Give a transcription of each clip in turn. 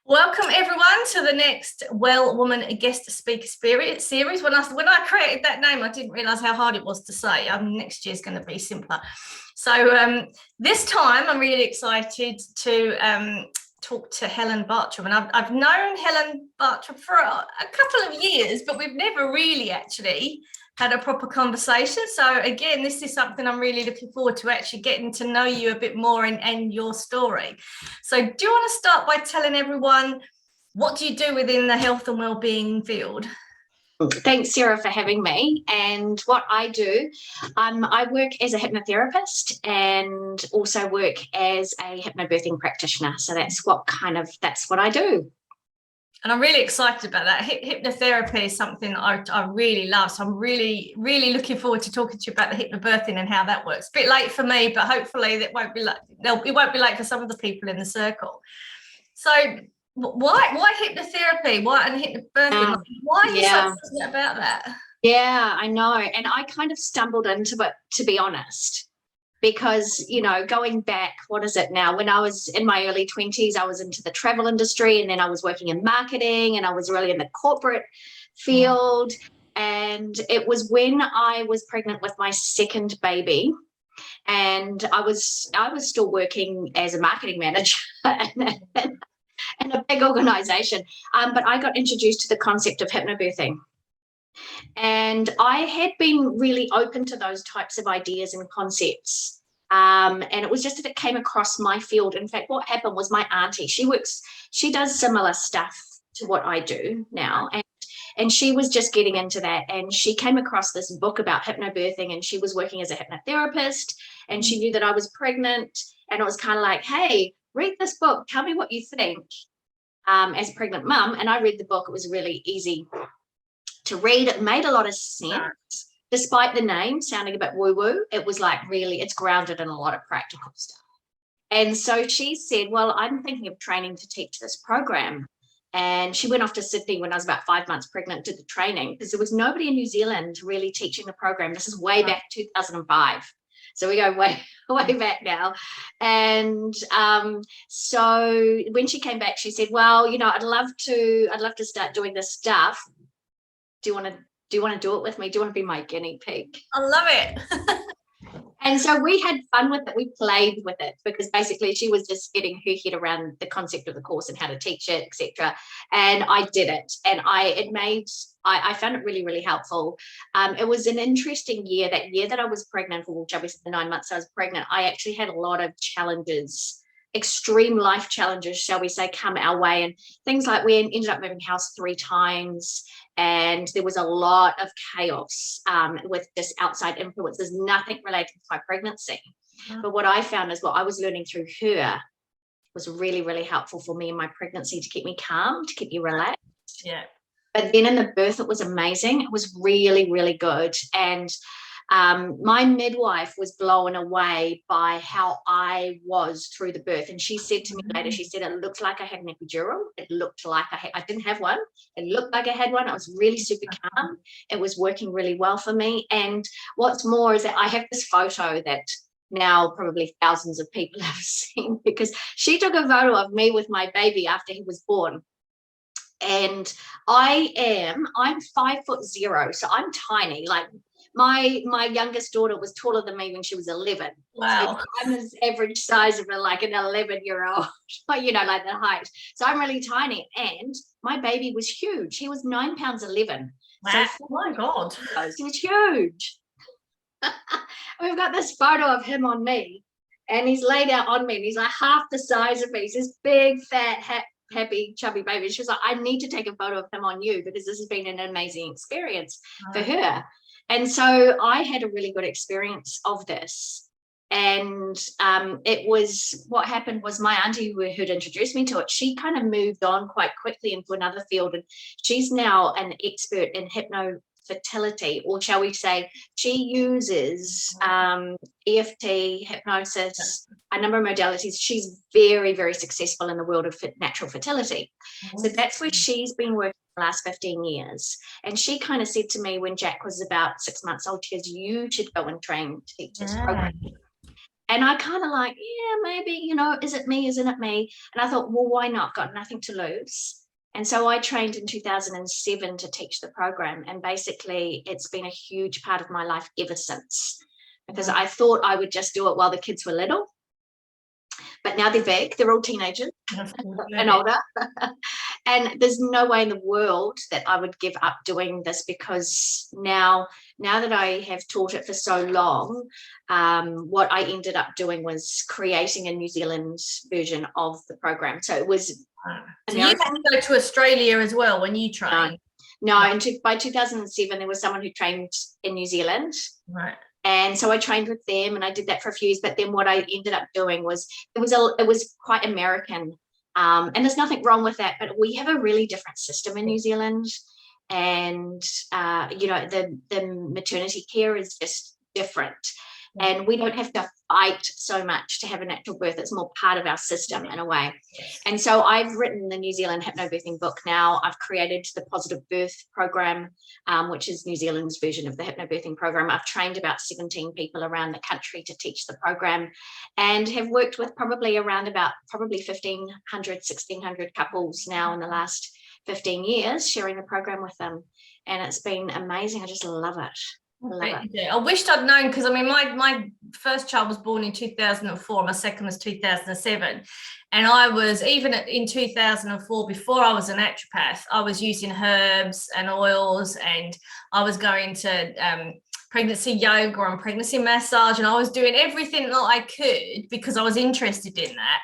Welcome everyone to the next Well Woman Guest Speaker series. When I created that name, I didn't realise how hard it was to say. Next year's going to be simpler. So this time, I'm really excited to talk to Helen Bartrom, and I've known Helen Bartrom for a couple of years, but we've never really actually had a proper conversation. So again, this is something I'm really looking forward to, actually getting to know you a bit more and your story. So do you want to start by telling everyone, what do you do within the health and wellbeing field? Thanks, Sarah, for having me. And what I do, I work as a hypnotherapist and also work as a hypnobirthing practitioner. So that's what I do. And I'm really excited about that. Hypnotherapy is something I really love. So I'm really, really looking forward to talking to you about the hypnobirthing and how that works. A bit late for me, but hopefully it won't be late for some of the people in the circle. So why hypnotherapy? Why and hypnobirthing? Why are you so passionate about that? Yeah, I know. And I kind of stumbled into it, to be honest. Because, going back, what is it now? When I was in my early 20s, I was into the travel industry, and then I was working in marketing, and I was really in the corporate field. And it was when I was pregnant with my second baby, and I was still working as a marketing manager in a big organization. But I got introduced to the concept of hypnobirthing. And I had been really open to those types of ideas and concepts. And it was just that it came across my field. In fact, what happened was my auntie, she does similar stuff to what I do now. And she was just getting into that. And she came across this book about hypnobirthing, and she was working as a hypnotherapist, and she knew that I was pregnant. And it was kind of like, hey, read this book. Tell me what you think as a pregnant mum. And I read the book. It was really easy to read. It made a lot of sense, despite the name sounding a bit woo-woo. It was like, really, it's grounded in a lot of practical stuff. And so she said, well, I'm thinking of training to teach this program. And she went off to Sydney when I was about 5 months pregnant, did the training, because there was nobody in New Zealand really teaching the program. This is way back 2005. So we go way back now. And so when she came back, she said, well, I'd love to start doing this stuff. Do you want to do it with me? Do you want to be my guinea pig? I love it. And so we had fun with it. We played with it, because basically she was just getting her head around the concept of the course and how to teach it, etc. And I did it, and I found it really, really helpful. It was an interesting year. That year that I was pregnant, for which I was the 9 months I was pregnant, I actually had a lot of challenges, extreme life challenges, shall we say, come our way. And things like we ended up moving house 3 times. And there was a lot of chaos with just outside influences, nothing related to my pregnancy. But what I found is what I was learning through her was really, really helpful for me in my pregnancy, to keep me calm, to keep me relaxed. Yeah. But then in the birth, it was amazing. It was really, really good. And my midwife was blown away by how I was through the birth. And she said to me later, she said, it looked like I had an epidural. It looked like I didn't have one. It looked like I had one. I was really super calm. It was working really well for me. And what's more is that I have this photo that now probably thousands of people have seen, because she took a photo of me with my baby after he was born. And I'm 5'0", so I'm tiny. Like my youngest daughter was taller than me when she was 11. Wow. So I'm the average size of an 11-year-old, like the height. So I'm really tiny. And my baby was huge. He was 9 pounds 11. Wow. So oh my God. He was huge. We've got this photo of him on me, and he's laid out on me, and he's like half the size of me. He's this big, fat, happy, chubby baby. She was like, I need to take a photo of him on you, because this has been an amazing experience for her. And so I had a really good experience of this. And it was, what happened was, my auntie who'd introduced me to it, she kind of moved on quite quickly into another field. And she's now an expert in hypnofertility, or shall we say, she uses EFT, hypnosis, a number of modalities. She's very, very successful in the world of natural fertility. So that's where she's been working the last 15 years. And she kind of said to me when Jack was about 6 months old, she goes, you should go and train to teach this program. And I kind of like, yeah, maybe, is it me? Isn't it me? And I thought, well, why not? Got nothing to lose. And so I trained in 2007 to teach the program. And basically, it's been a huge part of my life ever since, because I thought I would just do it while the kids were little. But now they're big, they're all teenagers and older. And there's no way in the world that I would give up doing this, because now that I have taught it for so long, what I ended up doing was creating a New Zealand version of the program. So it was So you had to go to Australia as well when you trained? No, and by 2007, there was someone who trained in New Zealand. Right. And so I trained with them, and I did that for a few years. But then what I ended up doing was it was quite American, and there's nothing wrong with that. But we have a really different system in New Zealand, and the maternity care is just different. And we don't have to fight so much to have a natural birth. It's more part of our system in a way. And so I've written the New Zealand hypnobirthing book now. I've created the Positive Birth program, which is New Zealand's version of the hypnobirthing program. I've trained about 17 people around the country to teach the program, and have worked with probably 1,500, 1,600 couples now in the last 15 years, sharing the program with them. And it's been amazing. I just love it. I wished I'd known, because I mean my first child was born in 2004, my second was 2007, and I was, even in 2004, before I was a naturopath, I was using herbs and oils, and I was going to pregnancy yoga and pregnancy massage, and I was doing everything that I could because I was interested in that.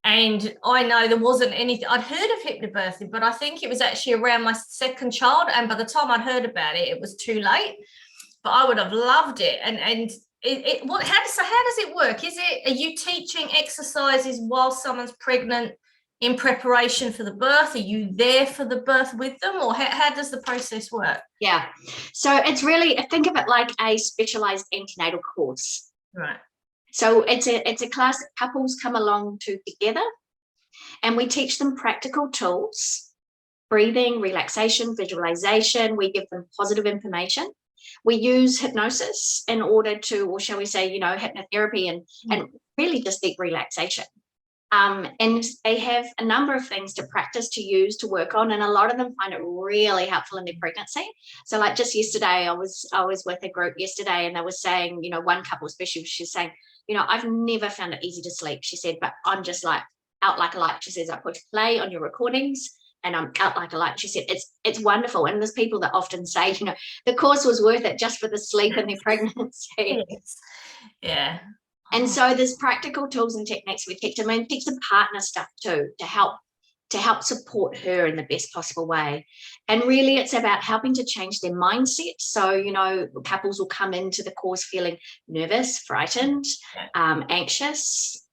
And I know there wasn't anything, I'd heard of hypnobirthing, but I think it was actually around my second child, and by the time I'd heard about it, it was too late. But I would have loved it. And how does it work? Are you teaching exercises while someone's pregnant in preparation for the birth? Are you there for the birth with them, or how does the process work? Yeah, so it's really, think of it like a specialized antenatal course. Right. So it's a class that couples come along to together, and we teach them practical tools, breathing, relaxation, visualization. We give them positive information. We use hypnosis in order to, or shall we say, hypnotherapy and really just deep relaxation. And they have a number of things to practice, to use, to work on, and a lot of them find it really helpful in their pregnancy. So like just yesterday, I was with a group yesterday, and they were saying, one couple especially, she's saying, I've never found it easy to sleep, she said, but I'm just like out like a light. She says, I push play on your recordings and I'm out like a light. She said, it's wonderful. And there's people that often say, the course was worth it just for the sleep in their pregnancy. Yeah. And so there's practical tools and techniques we teach them, and teach the partner stuff too, to help support her in the best possible way. And really it's about helping to change their mindset. So, couples will come into the course feeling nervous, frightened, anxious,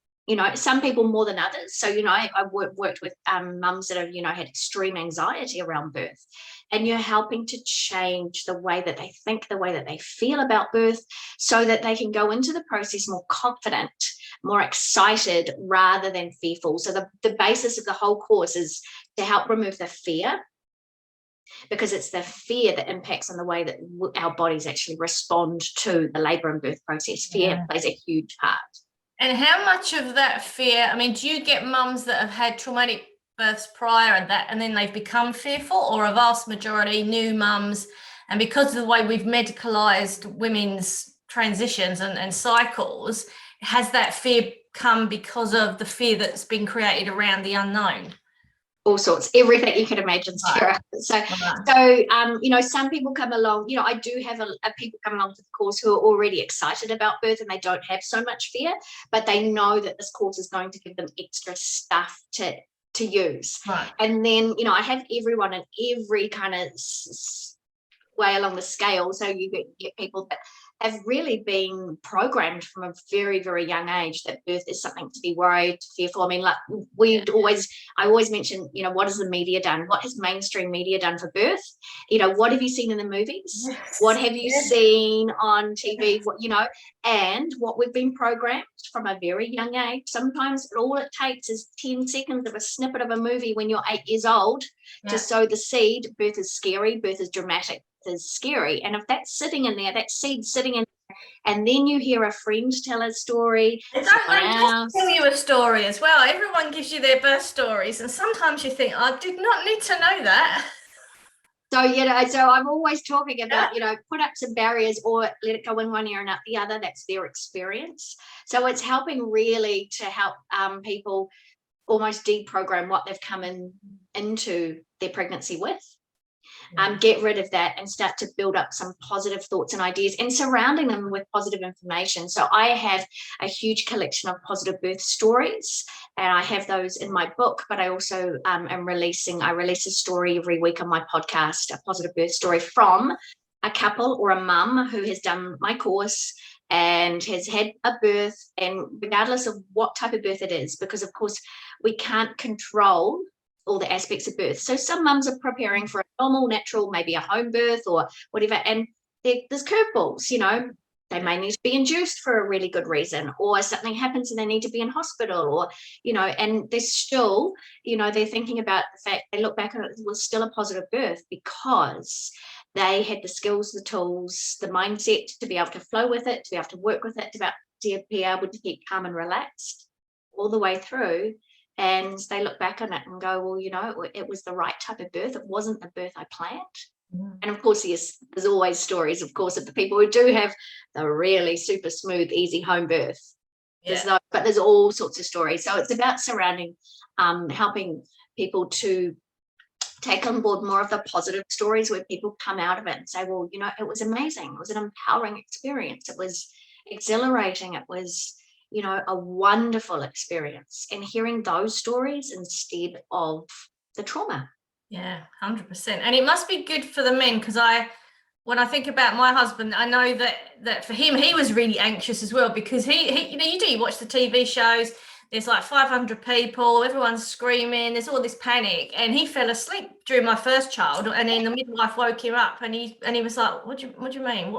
some people more than others. So, I've worked with mums that have, had extreme anxiety around birth, and you're helping to change the way that they think, the way that they feel about birth, so that they can go into the process more confident, more excited rather than fearful. So the basis of the whole course is to help remove the fear, because it's the fear that impacts on the way that our bodies actually respond to the labor and birth process. Fear plays a huge part. And how much of that fear, do you get mums that have had traumatic births prior and then they've become fearful, or a vast majority new mums, and because of the way we've medicalized women's transitions and cycles, has that fear come because of the fear that's been created around the unknown? All sorts, everything you can imagine, Sarah. So some people come along, I do have people come along to the course who are already excited about birth, and they don't have so much fear, but they know that this course is going to give them extra stuff to use. Right. And then, I have everyone in every kind of way along the scale. So you get people that have really been programmed from a very, very young age that birth is something to be worried, fearful. I always mention, what has the media done? What has mainstream media done for birth? What have you seen in the movies? Yes. What have you seen on TV? And what we've been programmed from a very young age. Sometimes all it takes is 10 seconds of a snippet of a movie when you're 8 years old to sow the seed. Birth is scary. Birth is dramatic. Is scary. And if that's sitting in there, that seed sitting in there And then you hear a friend tell a story. Don't they just tell you a story as well? Everyone gives you their birth stories, and sometimes you think, I did not need to know that. So, so I'm always talking about, put up some barriers or let it go in one ear and out the other. That's their experience. So it's helping really to help people almost deprogram what they've come into their pregnancy with. Get rid of that and start to build up some positive thoughts and ideas and surrounding them with positive information. So I have a huge collection of positive birth stories, and I have those in my book, but I also I release a story every week on my podcast, a positive birth story from a couple or a mum who has done my course and has had a birth, and regardless of what type of birth it is, because of course we can't control all the aspects of birth. So some mums are preparing for a normal, natural, maybe a home birth or whatever, and there's curveballs, they may need to be induced for a really good reason, or something happens and they need to be in hospital, or, and they're still, they're thinking about the fact, they look back and it was still a positive birth because they had the skills, the tools, the mindset to be able to flow with it, to be able to work with it, to be able to keep calm and relaxed all the way through. And they look back on it and go, well, it was the right type of birth. It wasn't the birth I planned. And of course, yes, there's always stories, of course, of the people who do have the really super smooth, easy home birth. But there's all sorts of stories. So it's about surrounding, helping people to take on board more of the positive stories where people come out of it and say, well, it was amazing. It was an empowering experience. It was exhilarating. It was, a wonderful experience, and hearing those stories instead of the trauma. Yeah, 100%. And it must be good for the men, because when I think about my husband, I know that for him, he was really anxious as well, because he you watch the TV shows, there's like 500 people, everyone's screaming, there's all this panic, and he fell asleep during my first child, and then the midwife woke him up, and he was like, what do you mean?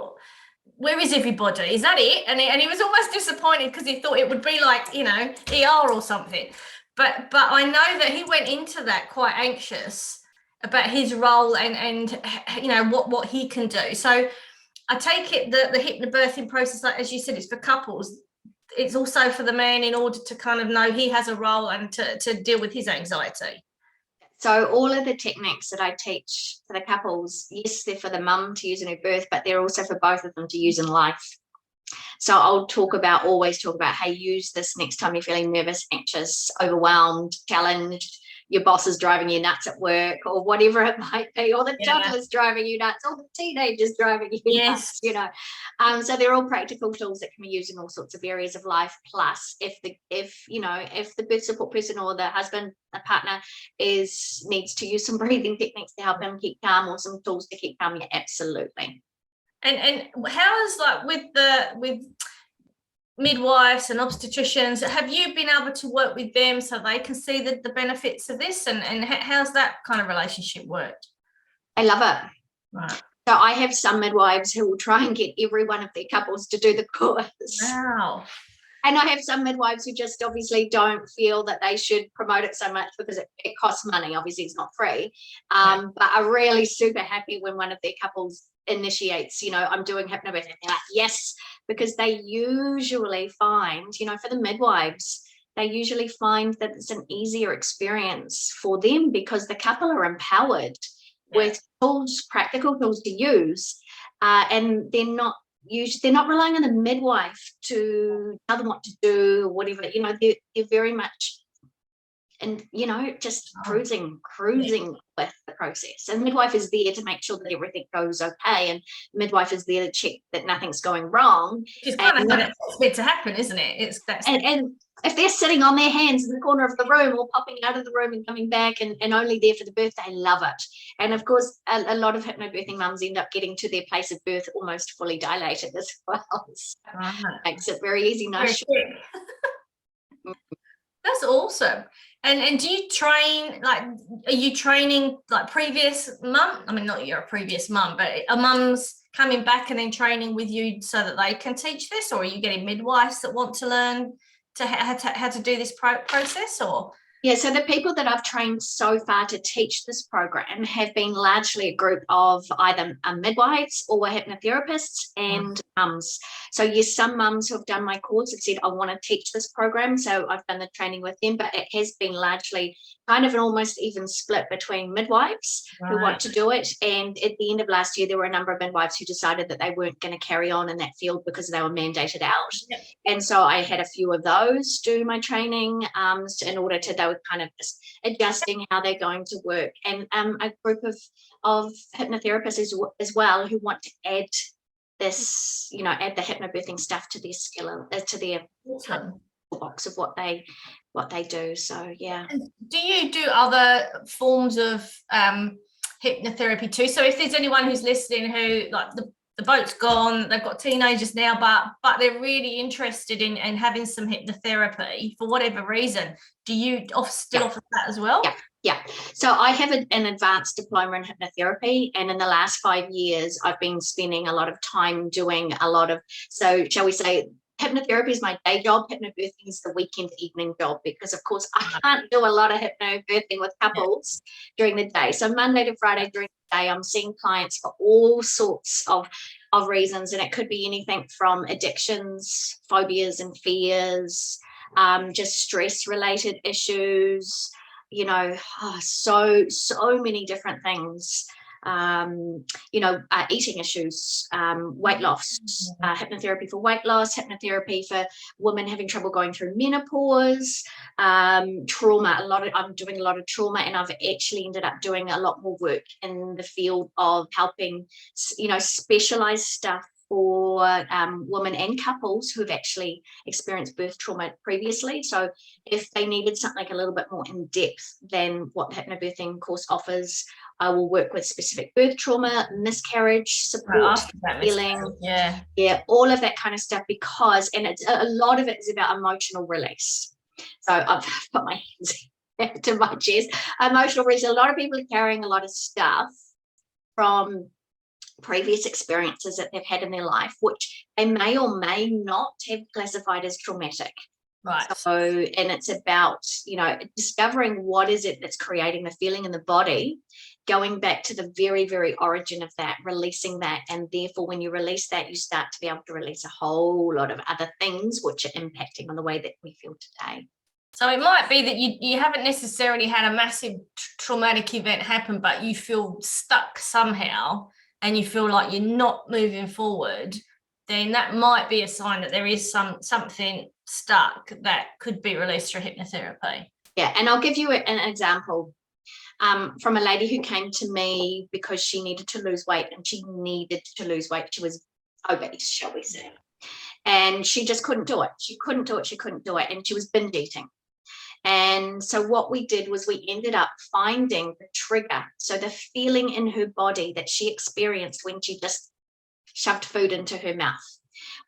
Where is everybody? Is that it? And he was almost disappointed because he thought it would be like, ER or something. But I know that he went into that quite anxious about his role and what he can do. So I take it that the hypnobirthing process, like as you said, it's for couples. It's also for the man in order to kind of know he has a role and to deal with his anxiety. So all of the techniques that I teach for the couples, yes, they're for the mum to use in her birth, but they're also for both of them to use in life. So I'll always talk about, hey, use this next time you're feeling nervous, anxious, overwhelmed, challenged, your boss is driving you nuts at work, or whatever it might be, or the toddler's driving you nuts, or the teenager's driving you nuts, So they're all practical tools that can be used in all sorts of areas of life. Plus, if the birth support person or the husband, the partner needs to use some breathing techniques to help them keep calm, or some tools to keep calm, absolutely. And how is, like, with midwives and obstetricians, have you been able to work with them so they can see the benefits of this, and how's that kind of relationship worked? I love it. Right. So I have some midwives who will try and get every one of their couples to do the course. Wow. And I have some midwives who just obviously don't feel that they should promote it so much because it costs money. Obviously, it's not free. But are really super happy when one of their couples initiates, I'm doing hypnobirthing. They're like, yes, because they usually find, for the midwives, they usually find that it's an easier experience for them because the couple are empowered with tools, practical tools to use, and they're not relying on the midwife to tell them what to do or whatever. They're very much, and just cruising with the process. And midwife is there to make sure that everything goes okay, and midwife is there to check that nothing's going wrong. It's kind of what it's meant to happen, isn't it? And if they're sitting on their hands in the corner of the room or popping out of the room and coming back and only there for the birth, they love it. And of course, a lot of hypnobirthing mums end up getting to their place of birth almost fully dilated as well. So makes it very easy. That's awesome. And do you train, like, are you training like previous mum? I mean, not you're a previous mum, but are mums coming back and then training with you so that they can teach this, or are you getting midwives that want to learn how to do this process? Or Yeah, so the people that I've trained so far to teach this program have been largely a group of either midwives or hypnotherapists and mums. So yes, some mums who have done my course have said, I want to teach this program. So I've done the training with them, but it has been largely kind of an almost even split between midwives who want to do it. And at the end of last year, there were a number of midwives who decided that they weren't going to carry on in that field because they were mandated out. Yep. And so I had a few of those do my training in order to, they were kind of just adjusting how they're going to work. And a group of hypnotherapists as well who want to add this, you know, add the hypnobirthing stuff to their skill, to their box of what they do. So yeah. And do you do other forms of hypnotherapy too? So if there's anyone who's listening who, like, the boat's gone, they've got teenagers now, but they're really interested in having some hypnotherapy for whatever reason, do you still offer that as well? Yeah. So I have an advanced diploma in hypnotherapy, and in the last 5 years, I've been spending a lot of time doing a lot of, so shall we say, hypnotherapy is my day job. Hypnobirthing is the weekend evening job, because of course I can't do a lot of hypnobirthing with couples during the day. So Monday to Friday during the day, I'm seeing clients for all sorts of reasons, and it could be anything from addictions, phobias and fears, just stress related issues, you know, so many different things. You know, eating issues, weight loss, hypnotherapy for weight loss, hypnotherapy for women having trouble going through menopause, trauma. I'm doing a lot of trauma, and I've actually ended up doing a lot more work in the field of helping, you know, specialized stuff for women and couples who have actually experienced birth trauma previously. So if they needed something a little bit more in depth than what the hypnobirthing course offers, I will work with specific birth trauma, miscarriage support, healing, all of that kind of stuff, because, and it's a lot of it is about emotional release. So I've put my hands to my chest. Emotional release. A lot of people are carrying a lot of stuff from previous experiences that they've had in their life, which they may or may not have classified as traumatic. Right. So, and it's about, you know, discovering what is it that's creating the feeling in the body, going back to the very, very origin of that, releasing that. And therefore, when you release that, you start to be able to release a whole lot of other things which are impacting on the way that we feel today. So it might be that you haven't necessarily had a massive traumatic event happen, but you feel stuck somehow and you feel like you're not moving forward, then that might be a sign that there is something stuck that could be released through hypnotherapy. Yeah, and I'll give you an example from a lady who came to me because she needed to lose weight, and she needed to lose weight. She was obese, shall we say, and she just couldn't do it. She couldn't do it, and she was binge eating. And so what we did was we ended up finding the trigger, so the feeling in her body that she experienced when she just shoved food into her mouth.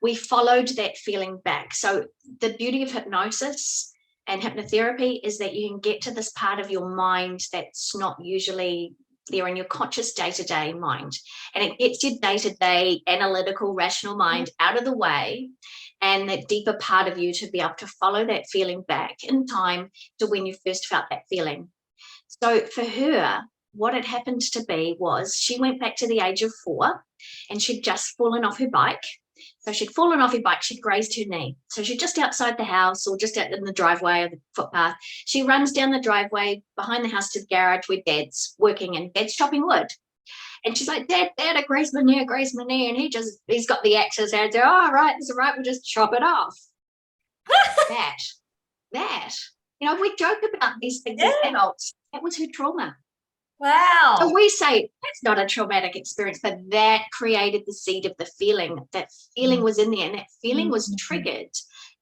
We followed that feeling back. So the beauty of hypnosis and hypnotherapy is that you can get to this part of your mind that's not usually there in your conscious day-to-day mind, and it gets your day-to-day analytical, rational mind out of the way, and that deeper part of you to be able to follow that feeling back in time to when you first felt that feeling. So for her, what had happened to be was she went back to the age of 4, and she'd just fallen off her bike. So she'd fallen off her bike, she'd grazed her knee. So she's just outside the house or just out in the driveway or the footpath. She runs down the driveway behind the house to the garage where Dad's working, and Dad's chopping wood. And she's like, Dad, I grazed my knee. And he's got the axe in his hand. So, all right, it's all right, we'll just chop it off. that, you know, we joke about these things as adults. That was her trauma. Wow. So we say that's not a traumatic experience, but that created the seed of the feeling. That feeling was in there, and that feeling was triggered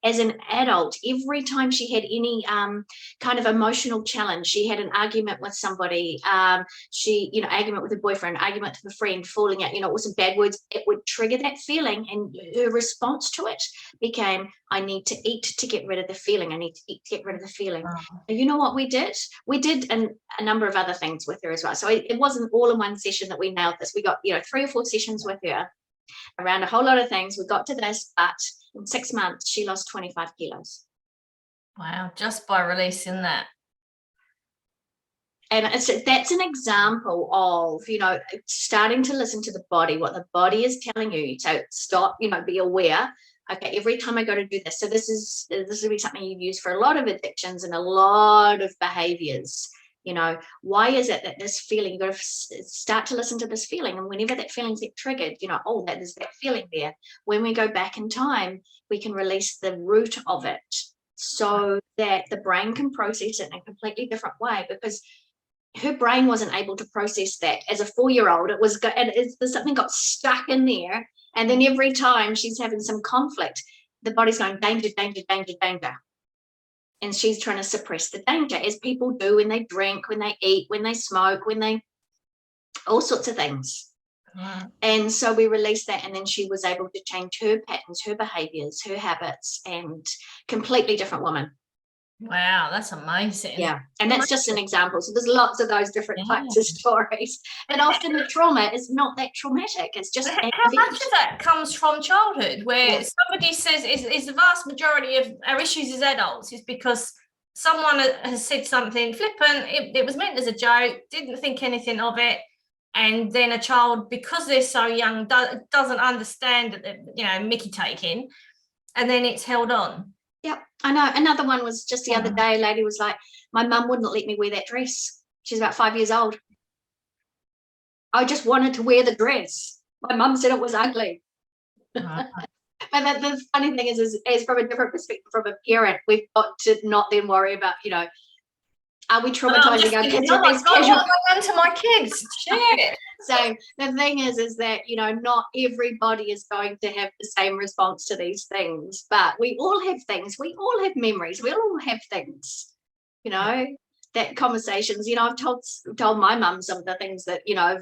as an adult. Every time she had any kind of emotional challenge, she had an argument with somebody, argument with a boyfriend, argument with a friend, falling out, with some bad words, it would trigger that feeling. And her response to it became, I need to eat to get rid of the feeling. I need to eat to get rid of the feeling. And you know what we did? We did a number of other things with her as well. So it wasn't all in one session that we nailed this. We got, 3 or 4 sessions with her around a whole lot of things. We got to this, but in 6 months, she lost 25 kilos. Wow, just by releasing that. And that's an example of, starting to listen to the body, what the body is telling you. So stop, be aware. Okay, every time I go to do this. So this will be something you use for a lot of addictions and a lot of behaviors. Why is it that this feeling, you got to start to listen to this feeling, and whenever that feelings get triggered, there's that feeling there. When we go back in time, we can release the root of it so that the brain can process it in a completely different way, because her brain wasn't able to process that as a 4-year-old. Something got stuck in there, and then every time she's having some conflict, the body's going danger, danger, danger, danger. And she's trying to suppress the danger, as people do when they drink, when they eat, when they smoke, all sorts of things. Wow. And so we released that, and then she was able to change her patterns, her behaviors, her habits, and completely different woman. Wow, that's amazing. Yeah, and that's just an example. So there's lots of those different types of stories, and often the trauma is not that traumatic. It's just how much of that comes from childhood, where somebody says is the vast majority of our issues as adults is because someone has said something flippant, it was meant as a joke, didn't think anything of it, and then a child, because they're so young, doesn't understand that, Mickey taking, and then it's held on. Yeah, I know. Another one was just the other day, a lady was like, my mum wouldn't let me wear that dress. She's about 5 years old. I just wanted to wear the dress. My mum said it was ugly. But the funny thing is from a different perspective, from a parent, we've got to not then worry about, are we traumatizing our kids with these casual? What have I done to my kids? Shit. So the thing is that, not everybody is going to have the same response to these things, but we all have things. We all have memories. We all have things, that conversations, I've told my mum some of the things that,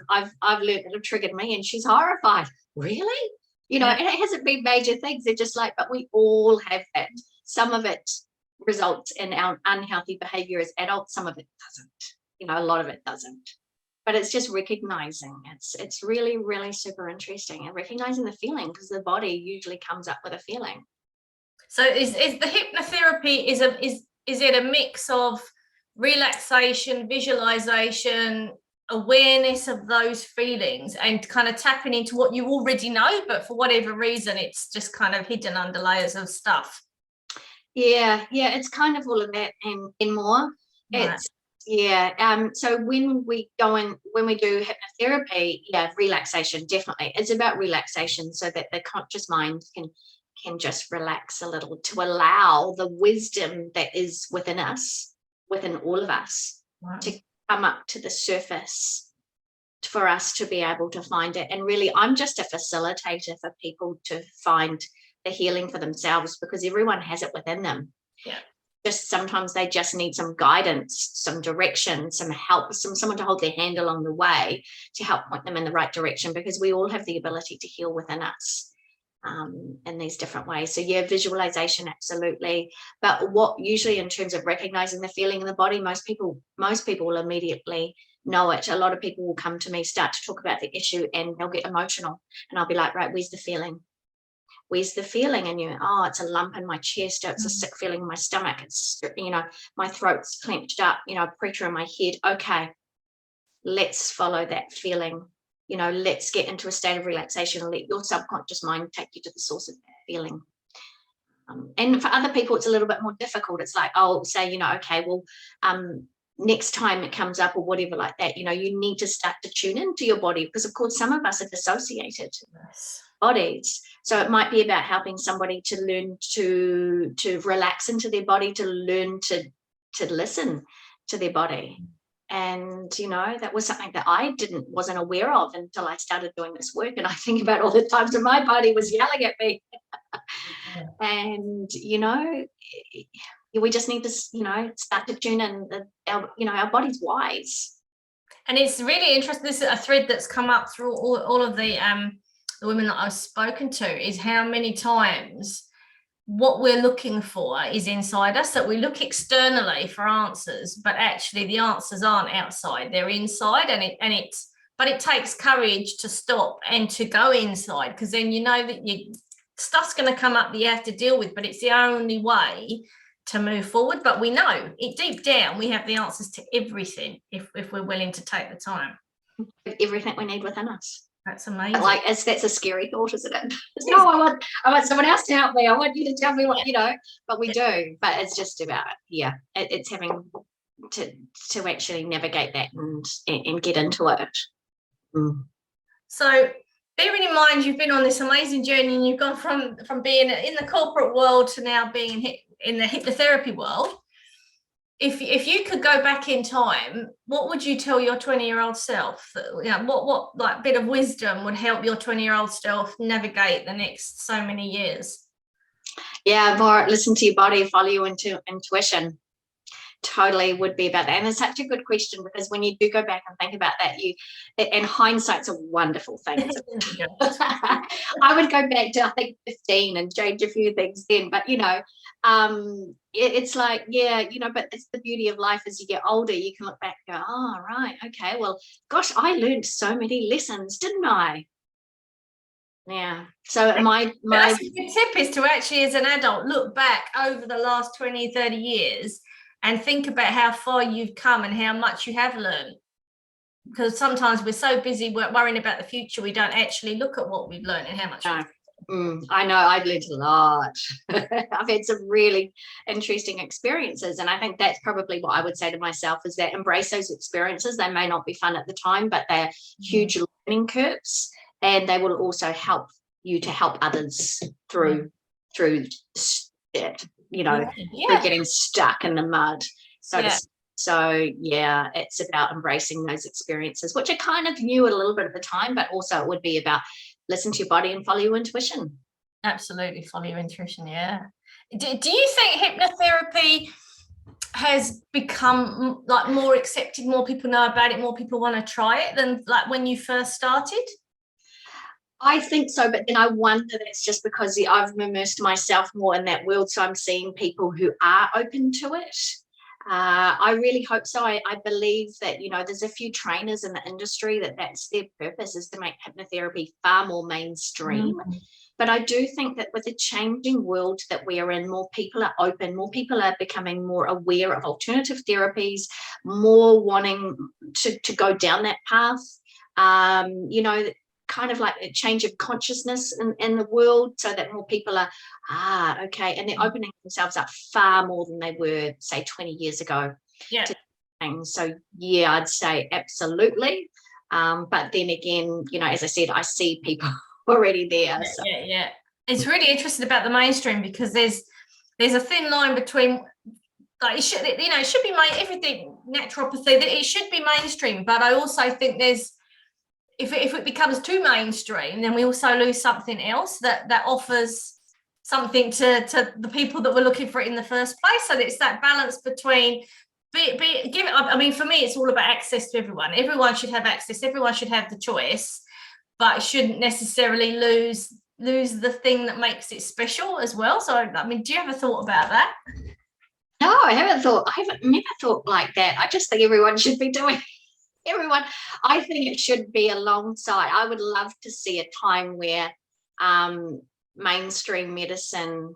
I've learned that have triggered me, and she's horrified. Really? And it hasn't been major things. They're just like, but we all have that. Some of it results in our unhealthy behavior as adults. Some of it doesn't, a lot of it doesn't. But it's just recognizing. It's really, really super interesting, and recognizing the feeling, because the body usually comes up with a feeling. So is the hypnotherapy, is it a mix of relaxation, visualization, awareness of those feelings, and kind of tapping into what you already know, but for whatever reason it's just kind of hidden under layers of stuff? Yeah, it's kind of all of that and more. Right. So when we do hypnotherapy, relaxation, definitely. It's about relaxation, so that the conscious mind can just relax a little, to allow the wisdom that is within us, within all of us, to come up to the surface, for us to be able to find it. And really, I'm just a facilitator for people to find the healing for themselves, because everyone has it within them. Yeah. Just sometimes they just need some guidance, some direction, some help, someone to hold their hand along the way to help point them in the right direction, because we all have the ability to heal within us in these different ways. So visualization, absolutely. But what usually, in terms of recognizing the feeling in the body, most people will immediately know it. A lot of people will come to me, start to talk about the issue, and they'll get emotional, and I'll be like, right, where's the feeling? Where's the feeling? And it's a lump in my chest, it's a sick feeling in my stomach, it's, my throat's clenched up, pressure in my head. Okay, let's follow that feeling. Let's get into a state of relaxation and let your subconscious mind take you to the source of that feeling. And for other people, it's a little bit more difficult. It's like, I'll say, okay, well, next time it comes up or whatever like that, you need to start to tune into your body, because of course some of us are dissociated bodies. So it might be about helping somebody to learn to relax into their body, to learn to listen to their body. And that was something that I wasn't aware of until I started doing this work. And I think about all the times when my body was yelling at me. And we just need to start to tune in. Our body's wise. And it's really interesting. This is a thread that's come up through all of the women that I've spoken to, is how many times what we're looking for is inside us, that we look externally for answers, but actually the answers aren't outside, they're inside. But it takes courage to stop and to go inside, because then that stuff's going to come up that you have to deal with, but it's the only way to move forward. But we know it deep down, we have the answers to everything if we're willing to take the time. Everything we need within us. That's amazing. Like that's a scary thought, isn't it? No, I want someone else to help me. I want you to tell me what, but we do. But it's just about, it's having to actually navigate that and get into it. So bearing in mind you've been on this amazing journey and you've gone from being in the corporate world to now being in the hypnotherapy world, if you could go back in time, what would you tell your 20-year-old self? What like bit of wisdom would help your 20-year-old self navigate the next so many years? More listen to your body, follow your intuition. Totally would be about that. And it's such a good question, because when you do go back and think about that, and hindsight's a wonderful thing. I would go back to, I think, 15 and change a few things then, but it's like, but it's the beauty of life. As you get older, you can look back and go, oh, right, okay, well, gosh, I learned so many lessons, didn't I? Yeah. So that's a good tip, is to actually, as an adult, look back over the last 20, 30 years and think about how far you've come and how much you have learned. Because sometimes we're so busy worrying about the future, we don't actually look at what we've learned and how much. I know, I've learned a lot. I've had some really interesting experiences, and I think that's probably what I would say to myself, is that embrace those experiences. They may not be fun at the time, but they're huge learning curves, and they will also help you to help others through it, through getting stuck in the mud. So it's about embracing those experiences, which I kind of knew a little bit at the time, but also it would be about listen to your body and follow your intuition. Absolutely, follow your intuition. Yeah. Do you think hypnotherapy has become like more accepted, more people know about it, more people want to try it than like when you first started? I think so, but then I wonder that's just because I've immersed myself more in that world, so I'm seeing people who are open to it. I really hope so. I believe that, there's a few trainers in the industry that's their purpose, is to make hypnotherapy far more mainstream. But I do think that with the changing world that we are in, more people are open, more people are becoming more aware of alternative therapies, more wanting to go down that path. Kind of like a change of consciousness in the world, so that more people are, okay, and they're opening themselves up far more than they were, say, 20 years ago. Yeah. So, I'd say absolutely. But then again, as I said, I see people already there. Yeah. It's really interesting about the mainstream, because there's a thin line between, like, it should be everything naturopathy, that it should be mainstream, but I also think there's, if it becomes too mainstream, then we also lose something else that offers something to the people that were looking for it in the first place. So it's that balance between for me, it's all about access to everyone. Everyone should have access. Everyone should have the choice, but it shouldn't necessarily lose the thing that makes it special as well. So, do you have a thought about that? No, I haven't never thought like that. I just think everyone should be doing everyone. I think it should be alongside. I would love to see a time where mainstream medicine,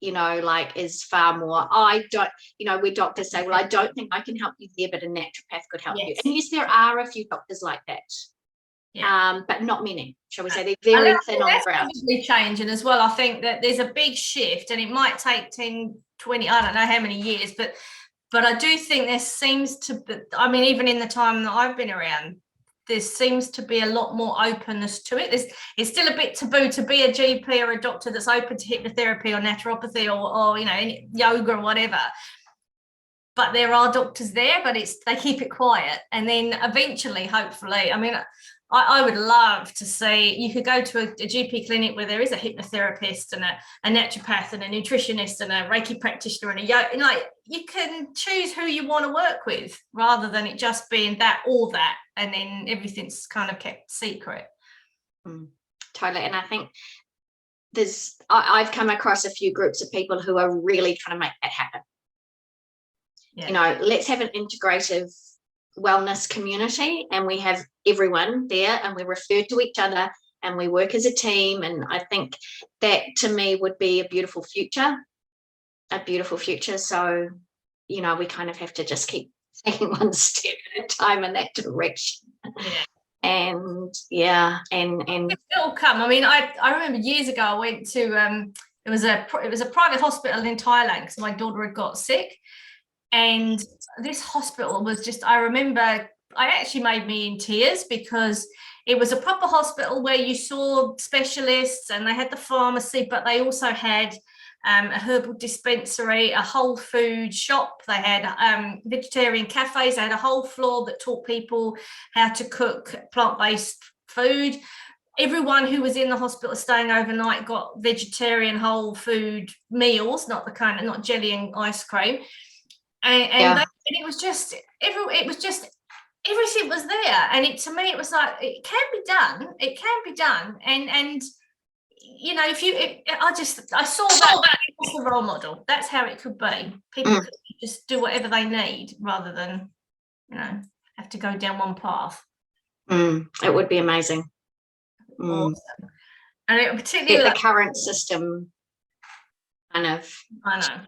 is far more. I don't, where doctors say, well, I don't think I can help you there, but a naturopath could help you. And yes, there are a few doctors like that, but not many, shall we say. They're very thin on the ground. That's changing as well. I think that there's a big shift, and it might take 10, 20, I don't know how many years, but I do think there seems to be, even in the time that I've been around, there seems to be a lot more openness to it. It's still a bit taboo to be a GP or a doctor that's open to hypnotherapy or naturopathy or yoga or whatever. But there are doctors there, but they keep it quiet. And then eventually, hopefully, I would love to see, you could go to a GP clinic where there is a hypnotherapist and a naturopath and a nutritionist and a Reiki practitioner and a yoga. You can choose who you want to work with, rather than it just being that or that, and then everything's kind of kept secret. Totally. And I think I've come across a few groups of people who are really trying to make that happen. Yeah. Let's have an integrative wellness community, and we have everyone there, and we refer to each other, and we work as a team. And I think that, to me, would be a beautiful future. beautiful future. So, you know, we kind of have to just keep taking one step at a time in that direction. Yeah. And and it'll come. I mean, I remember years ago I went to it was a private hospital in Thailand because my daughter had got sick, and this hospital was just, I remember, I actually made me in tears because it was a proper hospital where you saw specialists and they had the pharmacy, but they also had a herbal dispensary, a whole food shop. They had vegetarian cafes. They had a whole floor that taught people how to cook plant-based food. Everyone who was in the hospital staying overnight got vegetarian whole food meals, not jelly and ice cream. And it was just everything was there. And to me, it was like, it can be done. And you know, I saw that as the role model. That's how it could be. People could just do whatever they need rather than, you know, have to go down one path. It would be amazing. Awesome. And it particularly the current system kind of. I know.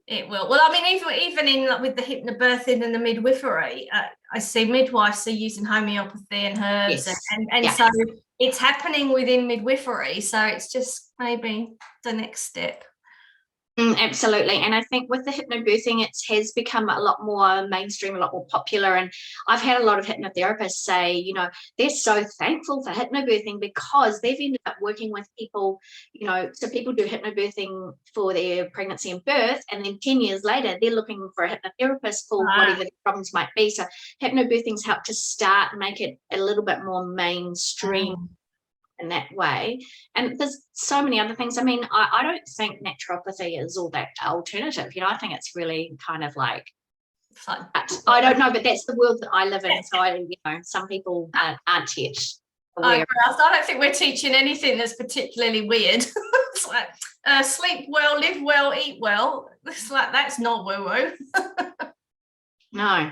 It will. Well, I mean, even in with the hypnobirthing and the midwifery, I see midwives are using homeopathy and herbs, and so it's happening within midwifery. So it's just maybe the next step. Absolutely. And I think with the hypnobirthing, it has become a lot more mainstream, a lot more popular. And I've had a lot of hypnotherapists say, you know, they're so thankful for hypnobirthing because they've ended up working with people, you know, so people do hypnobirthing for their pregnancy and birth, and then 10 years later, they're looking for a hypnotherapist for whatever the problems might be. So hypnobirthing's helped to start and make it a little bit more mainstream. In that way. And there's so many other things. I mean, I don't think naturopathy is all that alternative. You know, I think it's really kind of like fun. I don't know, but that's the world that I live in. So some people aren't yet aware. I don't think we're teaching anything that's particularly weird. It's like sleep well, live well, eat well. It's like, that's not woo-woo. No.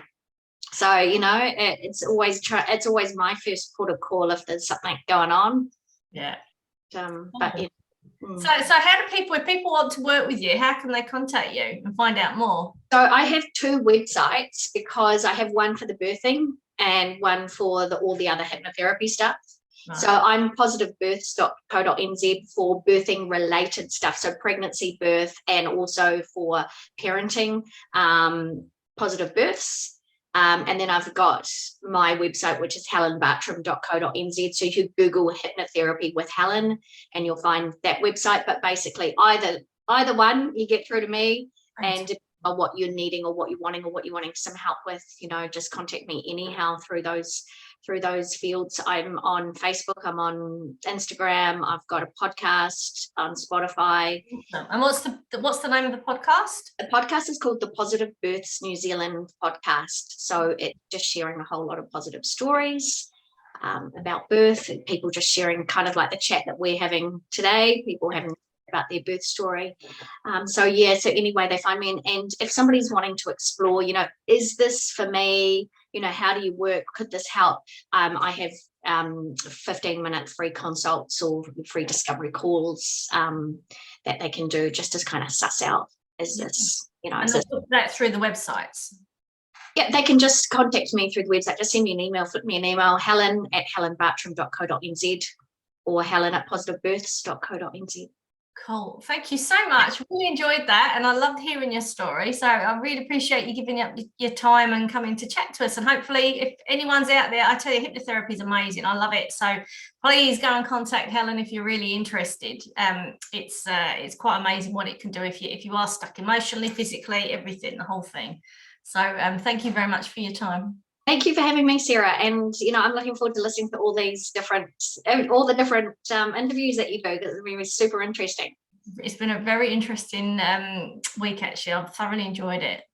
So, you know, it's always my first port of call if there's something going on. Yeah. But So how do if people want to work with you, how can they contact you and find out more? So I have two websites because I have one for the birthing and one for all the other hypnotherapy stuff. Right. So I'm positivebirths.co.nz for birthing related stuff. So pregnancy, birth, and also for parenting, Positive Births. And then I've got my website, which is helenbartrom.co.nz. So you could Google hypnotherapy with Helen and you'll find that website. But basically either one, you get through to me. Right. And on what you're needing or what you're wanting some help with, you know, just contact me anyhow through those fields. I'm on Facebook, I'm on Instagram, I've got a podcast on Spotify. And what's the name of the podcast? The podcast is called the Positive Births New Zealand podcast. So it's just sharing a whole lot of positive stories about birth, and people just sharing kind of like the chat that we're having today, people having about their birth story. So anyway, they find me, and if somebody's wanting to explore, you know, is this for me? You know, how do you work? Could this help? I have 15-minute free consults or free discovery calls that they can do just to kind of suss out, is this, you know, and that through the websites? Yeah, they can just contact me through the website. Just send me an email, flip me an email, helen@helenbartrom.co.nz or helen@positivebirths.co.nz. Cool. Thank you so much. Really enjoyed that, and I loved hearing your story. So I really appreciate you giving up your time and coming to chat to us. And hopefully, if anyone's out there, I tell you, hypnotherapy is amazing. I love it. So please go and contact Helen if you're really interested. It's quite amazing what it can do if you are stuck emotionally, physically, everything, the whole thing. So thank you very much for your time. Thank you for having me, Sarah. And, you know, I'm looking forward to listening to all the different interviews that you do. It's been super interesting. It's been a very interesting week, actually. I've thoroughly enjoyed it.